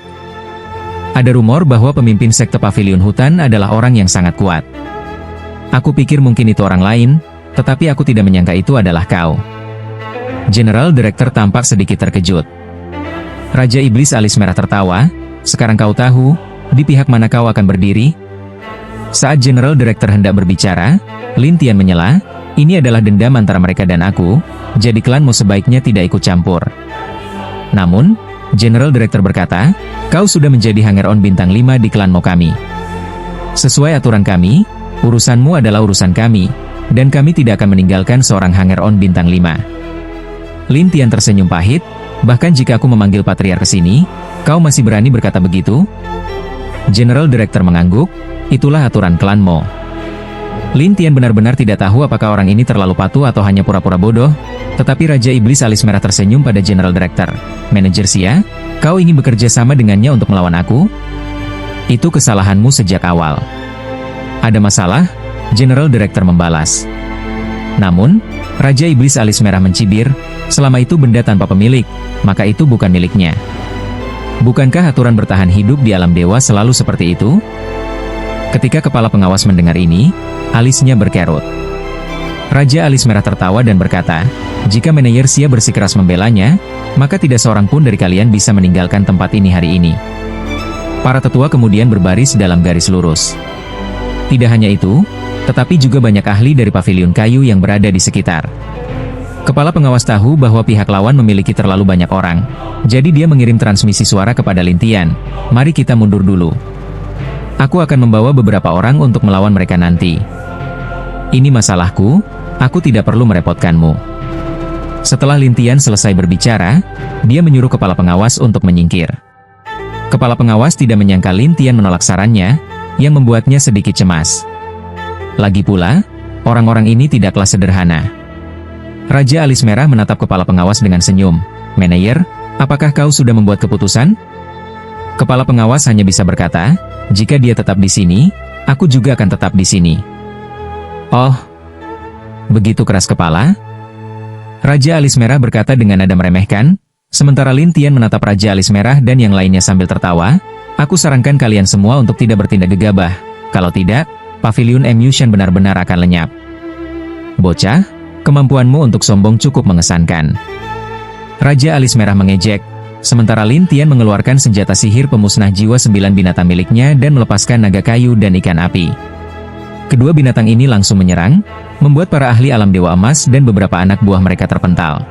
Ada rumor bahwa pemimpin sekte Pavilion Hutan adalah orang yang sangat kuat. Aku pikir mungkin itu orang lain, tetapi aku tidak menyangka itu adalah kau. General Director tampak sedikit terkejut. Raja Iblis Alis Merah tertawa, sekarang kau tahu, di pihak mana kau akan berdiri? Saat General Director hendak berbicara, Lin Tian menyela, ini adalah dendam antara mereka dan aku, jadi klanmu sebaiknya tidak ikut campur. Namun, General Director berkata, kau sudah menjadi hanger-on bintang 5 di klanmu kami. Sesuai aturan kami, urusanmu adalah urusan kami, dan kami tidak akan meninggalkan seorang hanger-on bintang 5. Lin Tian tersenyum pahit, bahkan jika aku memanggil Patriark ke sini, kau masih berani berkata begitu? General Director mengangguk, itulah aturan klanmu. Lin Tian benar-benar tidak tahu apakah orang ini terlalu patuh atau hanya pura-pura bodoh, tetapi Raja Iblis Alis Merah tersenyum pada General Director. Manajer Xia, kau ingin bekerja sama dengannya untuk melawan aku? Itu kesalahanmu sejak awal. Ada masalah? General Director membalas. Namun, Raja Iblis Alis Merah mencibir, selama itu benda tanpa pemilik, maka itu bukan miliknya. Bukankah aturan bertahan hidup di alam dewa selalu seperti itu? Ketika kepala pengawas mendengar ini, alisnya berkerut. Raja Alis Merah tertawa dan berkata, jika manajer Xia bersikeras membelanya, maka tidak seorang pun dari kalian bisa meninggalkan tempat ini hari ini. Para tetua kemudian berbaris dalam garis lurus. Tidak hanya itu, tetapi juga banyak ahli dari pavilion kayu yang berada di sekitar. Kepala pengawas tahu bahwa pihak lawan memiliki terlalu banyak orang, jadi dia mengirim transmisi suara kepada Lin Tian, mari kita mundur dulu. Aku akan membawa beberapa orang untuk melawan mereka nanti. Ini masalahku, aku tidak perlu merepotkanmu. Setelah Lin Tian selesai berbicara, dia menyuruh kepala pengawas untuk menyingkir. Kepala pengawas tidak menyangka Lin Tian menolak sarannya, yang membuatnya sedikit cemas. Lagi pula, orang-orang ini tidaklah sederhana. Raja Alis Merah menatap kepala pengawas dengan senyum. Manajer, apakah kau sudah membuat keputusan? Kepala pengawas hanya bisa berkata, jika dia tetap di sini, aku juga akan tetap di sini. Oh, begitu keras kepala? Raja Alis Merah berkata dengan nada meremehkan, sementara Lin Tian menatap Raja Alis Merah dan yang lainnya sambil tertawa, aku sarankan kalian semua untuk tidak bertindak gegabah, kalau tidak, Pavilion Emution benar-benar akan lenyap. Bocah, kemampuanmu untuk sombong cukup mengesankan. Raja Alis Merah mengejek, sementara Lin Tian mengeluarkan senjata sihir pemusnah jiwa 9 binatang miliknya dan melepaskan naga kayu dan ikan api. Kedua binatang ini langsung menyerang, membuat para ahli alam dewa emas dan beberapa anak buah mereka terpental.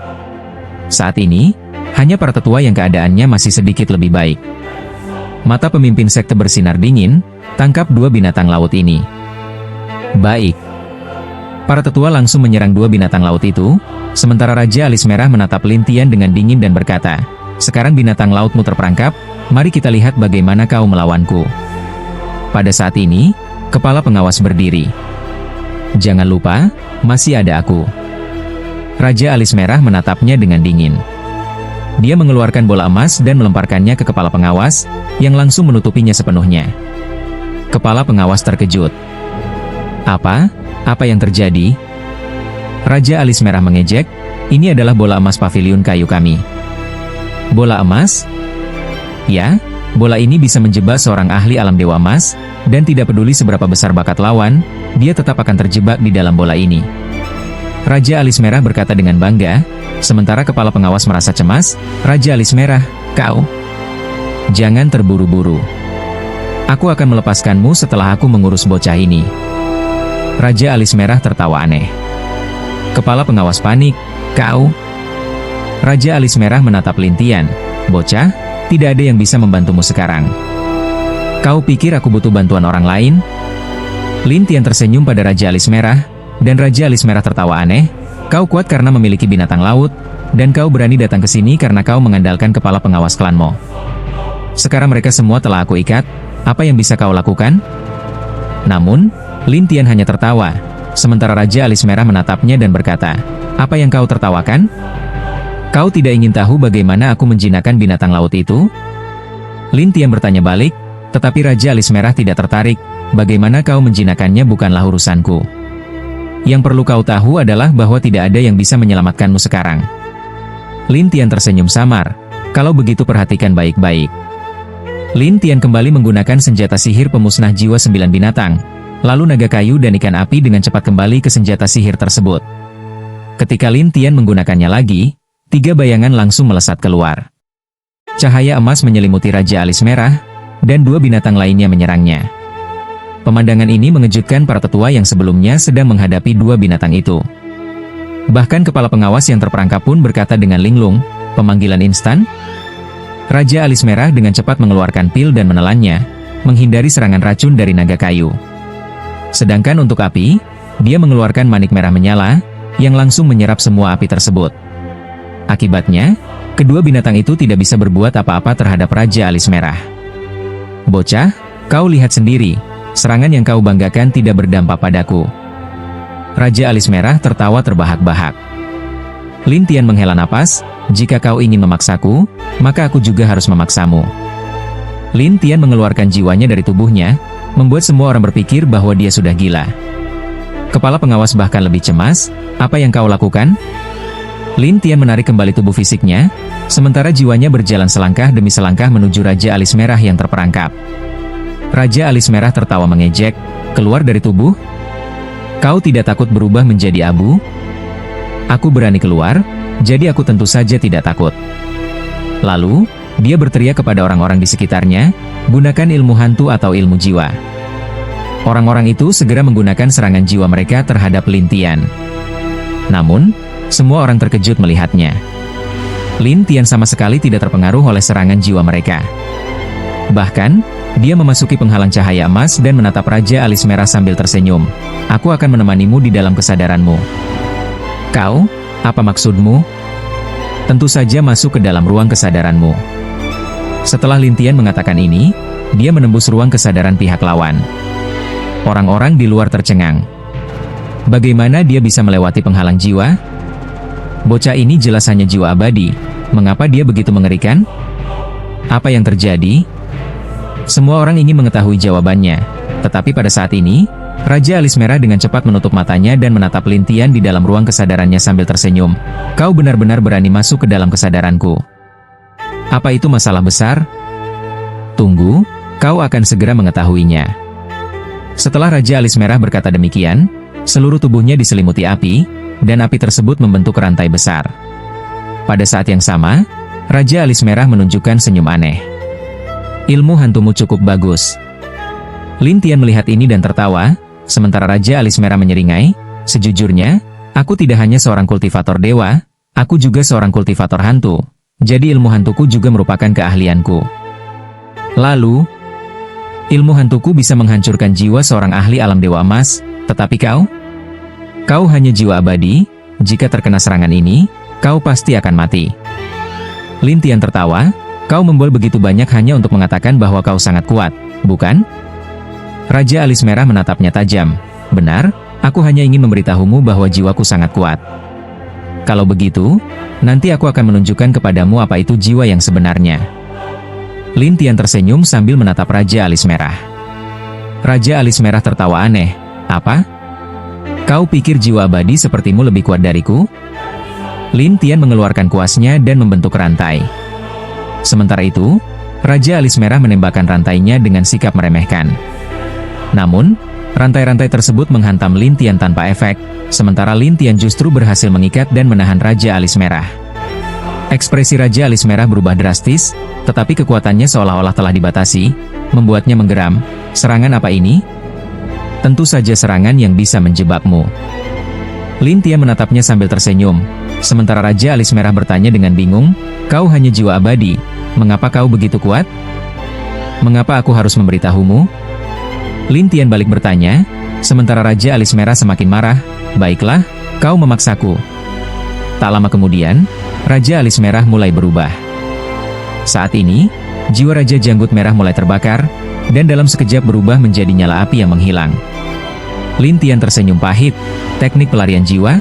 Saat ini, hanya para tetua yang keadaannya masih sedikit lebih baik. Mata pemimpin sekte bersinar dingin, tangkap dua binatang laut ini. Baik. Para tetua langsung menyerang dua binatang laut itu, sementara Raja Alis Merah menatap Lin Tian dengan dingin dan berkata, sekarang binatang lautmu terperangkap, mari kita lihat bagaimana kau melawanku. Pada saat ini, kepala pengawas berdiri. Jangan lupa, masih ada aku. Raja Alis Merah menatapnya dengan dingin. Dia mengeluarkan bola emas dan melemparkannya ke kepala pengawas, yang langsung menutupinya sepenuhnya. Kepala pengawas terkejut. Apa? Apa yang terjadi? Raja Alis Merah mengejek, ini adalah bola emas pavilion kayu kami. Bola emas? Ya, bola ini bisa menjebak seorang ahli alam dewa emas, dan tidak peduli seberapa besar bakat lawan, dia tetap akan terjebak di dalam bola ini. Raja Alis Merah berkata dengan bangga, sementara kepala pengawas merasa cemas, Raja Alis Merah, kau jangan terburu-buru. Aku akan melepaskanmu setelah aku mengurus bocah ini. Raja Alis Merah tertawa aneh. Kepala pengawas panik, kau? Raja Alis Merah menatap Lin Tian, bocah, tidak ada yang bisa membantumu sekarang. Kau pikir aku butuh bantuan orang lain? Lin Tian tersenyum pada Raja Alis Merah, dan Raja Alis Merah tertawa aneh. Kau kuat karena memiliki binatang laut, dan kau berani datang ke sini karena kau mengandalkan kepala pengawas klan Mo. Sekarang mereka semua telah aku ikat, apa yang bisa kau lakukan? Namun, Lin Tian hanya tertawa, sementara Raja Alis Merah menatapnya dan berkata, apa yang kau tertawakan? Kau tidak ingin tahu bagaimana aku menjinakkan binatang laut itu? Lin Tian bertanya balik, tetapi Raja Alis Merah tidak tertarik. Bagaimana kau menjinakkannya bukanlah urusanku. Yang perlu kau tahu adalah bahwa tidak ada yang bisa menyelamatkanmu sekarang. Lin Tian tersenyum samar. Kalau begitu perhatikan baik-baik. Lin Tian kembali menggunakan senjata sihir pemusnah jiwa 9 binatang. Lalu naga kayu dan ikan api dengan cepat kembali ke senjata sihir tersebut. Ketika Lin Tian menggunakannya lagi, 3 bayangan langsung melesat keluar. Cahaya emas menyelimuti Raja Alis Merah, dan 2 binatang lainnya menyerangnya. Pemandangan ini mengejutkan para tetua yang sebelumnya sedang menghadapi 2 binatang itu. Bahkan kepala pengawas yang terperangkap pun berkata dengan linglung, pemanggilan instan? Raja Alis Merah dengan cepat mengeluarkan pil dan menelannya, menghindari serangan racun dari naga kayu. Sedangkan untuk api, dia mengeluarkan manik merah menyala, yang langsung menyerap semua api tersebut. Akibatnya, kedua binatang itu tidak bisa berbuat apa-apa terhadap Raja Alis Merah. Bocah, kau lihat sendiri, serangan yang kau banggakan tidak berdampak padaku. Raja Alis Merah tertawa terbahak-bahak. Lin Tian menghela napas, jika kau ingin memaksaku, maka aku juga harus memaksamu. Lin Tian mengeluarkan jiwanya dari tubuhnya, membuat semua orang berpikir bahwa dia sudah gila. Kepala pengawas bahkan lebih cemas, apa yang kau lakukan? Lin Tian menarik kembali tubuh fisiknya, sementara jiwanya berjalan selangkah demi selangkah menuju Raja Alis Merah yang terperangkap. Raja Alis Merah tertawa mengejek, keluar dari tubuh? Kau tidak takut berubah menjadi abu? Aku berani keluar, jadi aku tentu saja tidak takut. Lalu, dia berteriak kepada orang-orang di sekitarnya, gunakan ilmu hantu atau ilmu jiwa. Orang-orang itu segera menggunakan serangan jiwa mereka terhadap Lin Tian. Namun, semua orang terkejut melihatnya. Lin Tian sama sekali tidak terpengaruh oleh serangan jiwa mereka. Bahkan, dia memasuki penghalang cahaya emas dan menatap Raja Alis Merah sambil tersenyum. Aku akan menemanimu di dalam kesadaranmu. Kau, apa maksudmu? Tentu saja masuk ke dalam ruang kesadaranmu. Setelah Lin Tian mengatakan ini, dia menembus ruang kesadaran pihak lawan. Orang-orang di luar tercengang. Bagaimana dia bisa melewati penghalang jiwa? Bocah ini jelas hanya jiwa abadi. Mengapa dia begitu mengerikan? Apa yang terjadi? Semua orang ingin mengetahui jawabannya. Tetapi pada saat ini, Raja Alis Merah dengan cepat menutup matanya dan menatap Lin Tian di dalam ruang kesadarannya sambil tersenyum. Kau benar-benar berani masuk ke dalam kesadaranku. Apa itu masalah besar? Tunggu, kau akan segera mengetahuinya. Setelah Raja Alis Merah berkata demikian, seluruh tubuhnya diselimuti api, dan api tersebut membentuk rantai besar. Pada saat yang sama, Raja Alis Merah menunjukkan senyum aneh. Ilmu hantumu cukup bagus. Lin Tian melihat ini dan tertawa, sementara Raja Alis Merah menyeringai, sejujurnya, aku tidak hanya seorang kultivator dewa, aku juga seorang kultivator hantu, jadi ilmu hantuku juga merupakan keahlianku. Lalu, ilmu hantuku bisa menghancurkan jiwa seorang ahli alam dewa emas, tetapi kau hanya jiwa abadi, jika terkena serangan ini, kau pasti akan mati. Lin Tian tertawa, kau membual begitu banyak hanya untuk mengatakan bahwa kau sangat kuat, bukan? Raja Alis Merah menatapnya tajam. Benar, aku hanya ingin memberitahumu bahwa jiwaku sangat kuat. Kalau begitu, nanti aku akan menunjukkan kepadamu apa itu jiwa yang sebenarnya. Lin Tian tersenyum sambil menatap Raja Alis Merah. Raja Alis Merah tertawa aneh. Apa? Kau pikir jiwa abadi sepertimu lebih kuat dariku? Lin Tian mengeluarkan kuasnya dan membentuk rantai. Sementara itu, Raja Alis Merah menembakkan rantainya dengan sikap meremehkan. Namun, rantai-rantai tersebut menghantam Lin Tian tanpa efek, sementara Lin Tian justru berhasil mengikat dan menahan Raja Alis Merah. Ekspresi Raja Alis Merah berubah drastis, tetapi kekuatannya seolah-olah telah dibatasi, membuatnya menggeram. Serangan apa ini? Tentu saja serangan yang bisa menjebakmu. Lin Tian menatapnya sambil tersenyum, sementara Raja Alis Merah bertanya dengan bingung, kau hanya jiwa abadi, mengapa kau begitu kuat? Mengapa aku harus memberitahumu? Lin Tian balik bertanya, sementara Raja Alis Merah semakin marah. Baiklah, kau memaksaku. Tak lama kemudian, Raja Alis Merah mulai berubah. Saat ini, jiwa Raja Janggut Merah mulai terbakar, dan dalam sekejap berubah menjadi nyala api yang menghilang. Lin Tian tersenyum pahit. Teknik pelarian jiwa?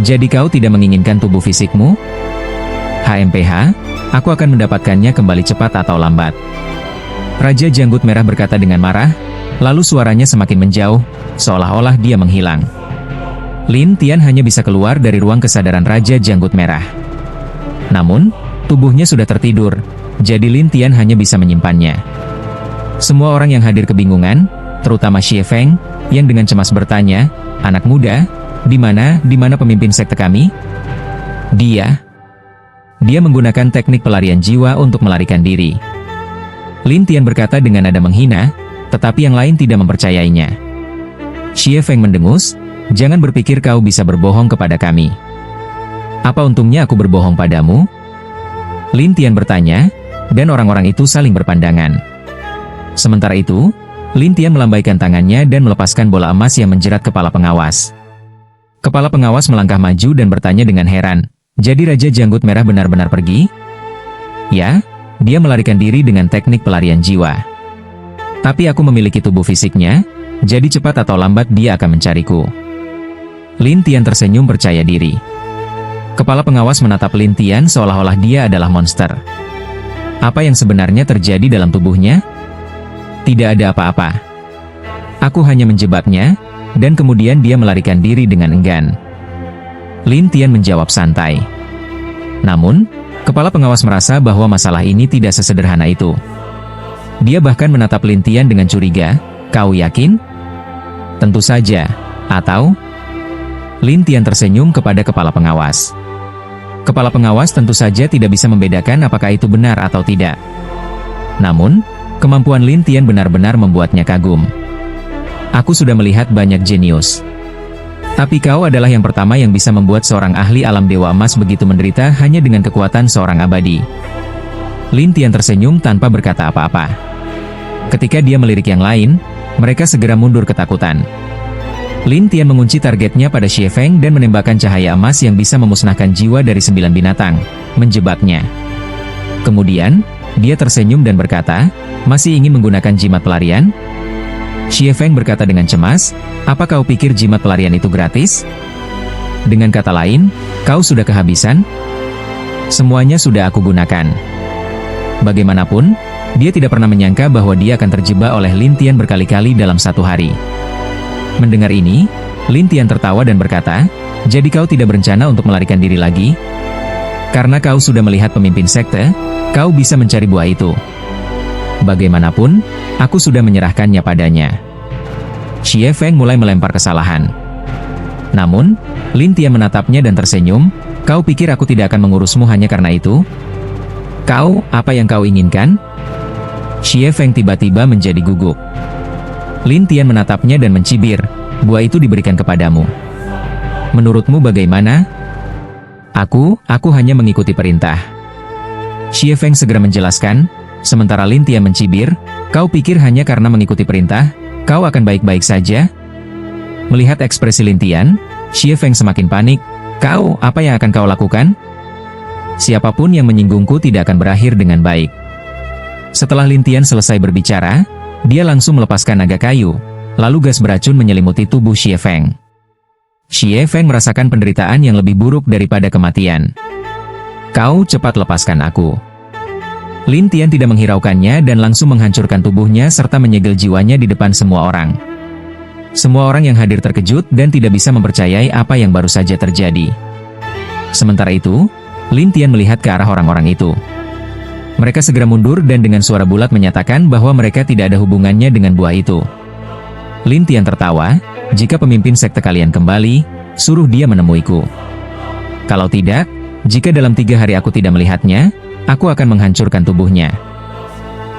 Jadi kau tidak menginginkan tubuh fisikmu? HMPH, aku akan mendapatkannya kembali cepat atau lambat. Raja Janggut Merah berkata dengan marah, lalu suaranya semakin menjauh, seolah-olah dia menghilang. Lin Tian hanya bisa keluar dari ruang kesadaran Raja Janggut Merah. Namun, tubuhnya sudah tertidur, jadi Lin Tian hanya bisa menyimpannya. Semua orang yang hadir kebingungan, terutama Xie Feng, yang dengan cemas bertanya, "Anak muda, di mana pemimpin sekte kami?" Dia menggunakan teknik pelarian jiwa untuk melarikan diri. Lin Tian berkata dengan nada menghina, tetapi yang lain tidak mempercayainya. Xie Feng mendengus, "Jangan berpikir kau bisa berbohong kepada kami." "Apa untungnya aku berbohong padamu?" Lin Tian bertanya, dan orang-orang itu saling berpandangan. Sementara itu, Lin Tian melambaikan tangannya dan melepaskan bola emas yang menjerat kepala pengawas. Kepala pengawas melangkah maju dan bertanya dengan heran, "Jadi Raja Janggut Merah benar-benar pergi?" "Ya, dia melarikan diri dengan teknik pelarian jiwa. Tapi aku memiliki tubuh fisiknya, jadi cepat atau lambat dia akan mencariku." Lin Tian tersenyum percaya diri. Kepala pengawas menatap Lin Tian seolah-olah dia adalah monster. Apa yang sebenarnya terjadi dalam tubuhnya? Tidak ada apa-apa. Aku hanya menjebaknya, dan kemudian dia melarikan diri dengan enggan. Lin Tian menjawab santai. Namun, kepala pengawas merasa bahwa masalah ini tidak sesederhana itu. Dia bahkan menatap Lin Tian dengan curiga, "Kau yakin?" "Tentu saja." "Atau?" Lin Tian tersenyum kepada kepala pengawas. Kepala pengawas tentu saja tidak bisa membedakan apakah itu benar atau tidak. Namun, kemampuan Lin Tian benar-benar membuatnya kagum. "Aku sudah melihat banyak jenius. Tapi kau adalah yang pertama yang bisa membuat seorang ahli alam Dewa Emas begitu menderita hanya dengan kekuatan seorang abadi." Lin Tian tersenyum tanpa berkata apa-apa. Ketika dia melirik yang lain, mereka segera mundur ketakutan. Lin Tian mengunci targetnya pada Xie Feng dan menembakkan cahaya emas yang bisa memusnahkan jiwa dari 9 binatang, menjebaknya. Kemudian, dia tersenyum dan berkata, "Masih ingin menggunakan jimat pelarian?" Xie Feng berkata dengan cemas, "Apa kau pikir jimat pelarian itu gratis? Dengan kata lain, kau sudah kehabisan? Semuanya sudah aku gunakan." Bagaimanapun, dia tidak pernah menyangka bahwa dia akan terjebak oleh Lin Tian berkali-kali dalam satu hari. Mendengar ini, Lin Tian tertawa dan berkata, "Jadi kau tidak berencana untuk melarikan diri lagi? Karena kau sudah melihat pemimpin sekte, kau bisa mencari buah itu. Bagaimanapun, aku sudah menyerahkannya padanya." Xie Feng mulai melempar kesalahan. Namun, Lin Tian menatapnya dan tersenyum, "Kau pikir aku tidak akan mengurusmu hanya karena itu? Apa yang kau inginkan?" Xie Feng tiba-tiba menjadi gugup. Lin Tian menatapnya dan mencibir, "Buah itu diberikan kepadamu. Menurutmu bagaimana?" Aku hanya mengikuti perintah." Xie Feng segera menjelaskan, sementara Lin Tian mencibir, "Kau pikir hanya karena mengikuti perintah, kau akan baik-baik saja?" Melihat ekspresi Lin Tian, Xie Feng semakin panik, Apa yang akan kau lakukan? Siapapun yang menyinggungku tidak akan berakhir dengan baik." Setelah Lin Tian selesai berbicara, dia langsung melepaskan naga kayu, lalu gas beracun menyelimuti tubuh Xie Feng. Xie Feng merasakan penderitaan yang lebih buruk daripada kematian. "Kau cepat lepaskan aku." Lin Tian tidak menghiraukannya dan langsung menghancurkan tubuhnya serta menyegel jiwanya di depan semua orang. Semua orang yang hadir terkejut dan tidak bisa mempercayai apa yang baru saja terjadi. Sementara itu, Lin Tian melihat ke arah orang-orang itu. Mereka segera mundur dan dengan suara bulat menyatakan bahwa mereka tidak ada hubungannya dengan buah itu. Lin Tian tertawa, "Jika pemimpin sekte kalian kembali, suruh dia menemuiku. Kalau tidak, jika dalam 3 hari aku tidak melihatnya, aku akan menghancurkan tubuhnya."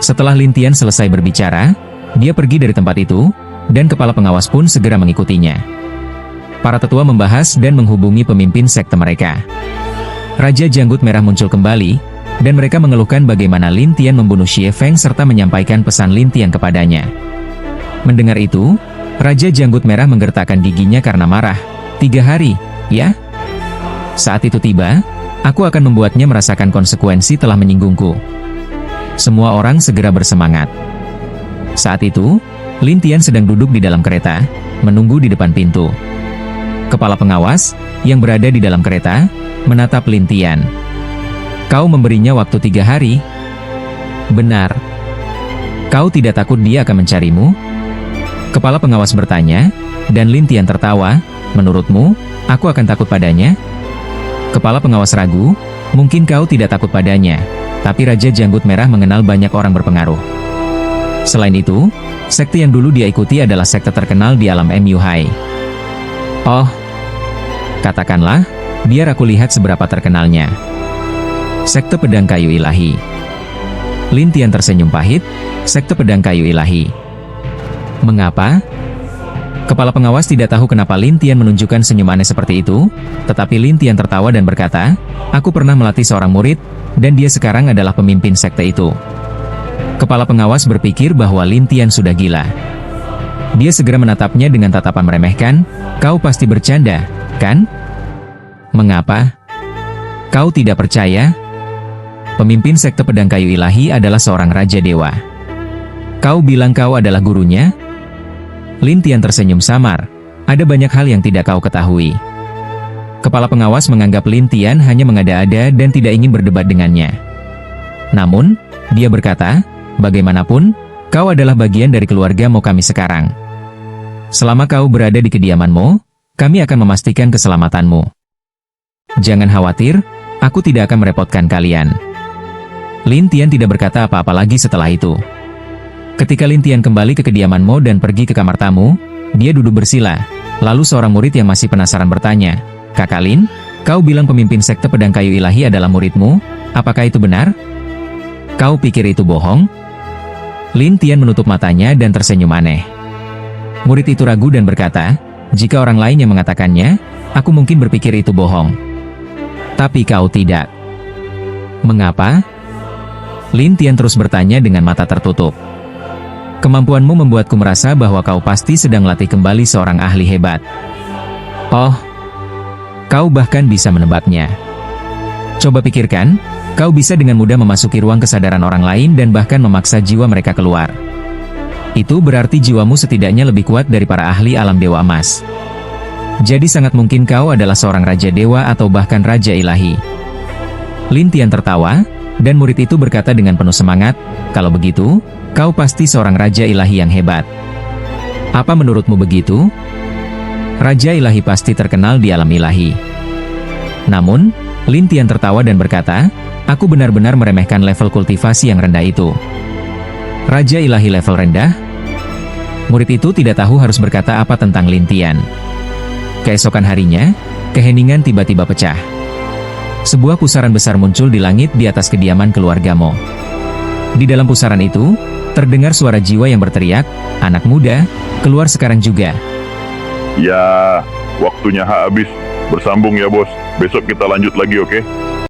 Setelah Lin Tian selesai berbicara, dia pergi dari tempat itu, dan kepala pengawas pun segera mengikutinya. Para tetua membahas dan menghubungi pemimpin sekte mereka. Raja Janggut Merah muncul kembali, dan mereka mengeluhkan bagaimana Lin Tian membunuh Xie Feng serta menyampaikan pesan Lin Tian kepadanya. Mendengar itu, Raja Janggut Merah menggertakkan giginya karena marah. 3 hari, ya? Saat itu tiba, aku akan membuatnya merasakan konsekuensi telah menyinggungku. Semua orang segera bersemangat. Saat itu, Lin Tian sedang duduk di dalam kereta, menunggu di depan pintu. Kepala pengawas, yang berada di dalam kereta, menatap Lin Tian. Kau memberinya waktu 3 hari? Benar. Kau tidak takut dia akan mencarimu? Kepala pengawas bertanya, dan Lin Tian tertawa. Menurutmu, aku akan takut padanya? Kepala pengawas ragu, mungkin kau tidak takut padanya, tapi Raja Janggut Merah mengenal banyak orang berpengaruh. Selain itu, sekte yang dulu dia ikuti adalah sekte terkenal di alam MU High. Oh, katakanlah, biar aku lihat seberapa terkenalnya. Sekte Pedang Kayu Ilahi. Lin Tian tersenyum pahit. Sekte Pedang Kayu Ilahi. Mengapa? Kepala pengawas tidak tahu kenapa Lin Tian menunjukkan senyum aneh seperti itu, tetapi Lin Tian tertawa dan berkata, aku pernah melatih seorang murid, dan dia sekarang adalah pemimpin sekte itu. Kepala pengawas berpikir bahwa Lin Tian sudah gila. Dia segera menatapnya dengan tatapan meremehkan, kau pasti bercanda, kan? Mengapa? Kau tidak percaya? Pemimpin sekte Pedang Kayu Ilahi adalah seorang raja dewa. Kau bilang kau adalah gurunya? Lin Tian tersenyum samar. Ada banyak hal yang tidak kau ketahui. Kepala pengawas menganggap Lin Tian hanya mengada-ada dan tidak ingin berdebat dengannya. Namun, dia berkata, bagaimanapun, kau adalah bagian dari keluarga Mo kami sekarang. Selama kau berada di kediamanmu, kami akan memastikan keselamatanmu. Jangan khawatir, aku tidak akan merepotkan kalian. Lin Tian tidak berkata apa-apa lagi setelah itu. Ketika Lin Tian kembali ke kediaman Mo dan pergi ke kamar tamu, dia duduk bersila. Lalu seorang murid yang masih penasaran bertanya, Kakak Lin, kau bilang pemimpin sekte Pedang Kayu Ilahi adalah muridmu, apakah itu benar? Kau pikir itu bohong? Lin Tian menutup matanya dan tersenyum aneh. Murid itu ragu dan berkata, jika orang lain yang mengatakannya, aku mungkin berpikir itu bohong. Tapi kau tidak. Mengapa? Lin Tian terus bertanya dengan mata tertutup. Kemampuanmu membuatku merasa bahwa kau pasti sedang latih kembali seorang ahli hebat. Oh, kau bahkan bisa menebaknya. Coba pikirkan, kau bisa dengan mudah memasuki ruang kesadaran orang lain dan bahkan memaksa jiwa mereka keluar. Itu berarti jiwamu setidaknya lebih kuat dari para ahli alam dewa emas. Jadi sangat mungkin kau adalah seorang raja dewa atau bahkan raja ilahi. Lin Tian tertawa, dan murid itu berkata dengan penuh semangat, kalau begitu, kau pasti seorang raja ilahi yang hebat. Apa menurutmu begitu? Raja ilahi pasti terkenal di alam ilahi. Namun, Lin Tian tertawa dan berkata, aku benar-benar meremehkan level kultivasi yang rendah itu. Raja ilahi level rendah? Murid itu tidak tahu harus berkata apa tentang Lin Tian. Keesokan harinya, keheningan tiba-tiba pecah. Sebuah pusaran besar muncul di langit di atas kediaman keluarga Mo. Di dalam pusaran itu, terdengar suara jiwa yang berteriak, anak muda, keluar sekarang juga. Ya, waktunya habis. Bersambung ya bos. Besok kita lanjut lagi, oke?